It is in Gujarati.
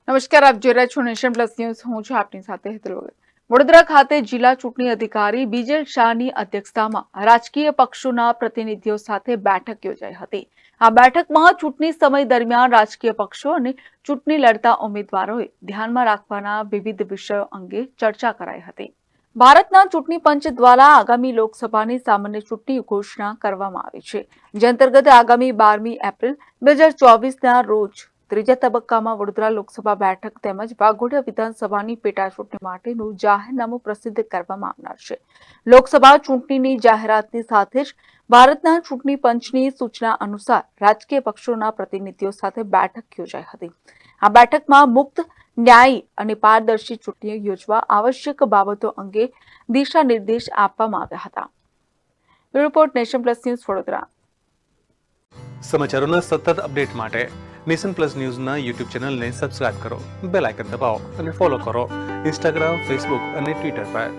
નમસ્કાર, આપ જોઈ રહ્યા છો નેશન પ્લસ ન્યૂઝ. હું છું આપની સાથે હેતલ વગર. વડોદરા ખાતે જિલ્લા ચૂંટણી અધિકારી બીજલ શાહની અધ્યક્ષતામાં રાજકીય પક્ષોના પ્રતિનિધિઓ સાથે બેઠક યોજાઈ હતી. આ બેઠકમાં ચૂંટણી સમય દરમિયાન રાજકીય પક્ષો અને ચૂંટણી લડતા ઉમેદવારોએ ધ્યાનમાં રાખવાના વિવિધ વિષયો અંગે ચર્ચા કરાઈ હતી. ભારતના ચૂંટણી પંચ દ્વારા આગામી લોકસભાની સામાન્ય ચૂંટણી ઘોષણા કરવામાં આવી છે, જે અંતર્ગત આગામી 12મી એપ્રિલ 2024ના રોજ ત્રીજા તબક્કામાં વડોદરા લોકસભા બેઠક તેમજ વાઘોડિયા વિધાનસભાની પેટા ચૂંટણી માટેનું જાહેરનામું પ્રસિદ્ધ કરવામાં આવનાર છે. લોકસભા ચૂંટણીની જાહેરાતની સાથે જ ભારતના ચૂંટણી પંચની સૂચના અનુસાર રાજકીય પક્ષોના પ્રતિનિધિઓ સાથે બેઠક યોજાઈ હતી. આ બેઠકમાં મુક્ત, ન્યાયી અને પારદર્શી ચૂંટણીઓ યોજવા આવશ્યક બાબતો અંગે દિશા નિર્દેશ આપવામાં આવ્યા હતા. Report nation plus news Vadodara. સમાચારોના સતત અપડેટ માટે નેશન પ્લસ ન્યૂઝના યુટ્યુબ ચેનલને સબસ્ક્રાઇબ કરો, બેલ આઇકન દબાવો અને ફોલો કરો ઇન્સ્ટાગ્રામ, ફેસબુક અને ટ્વિટર પર.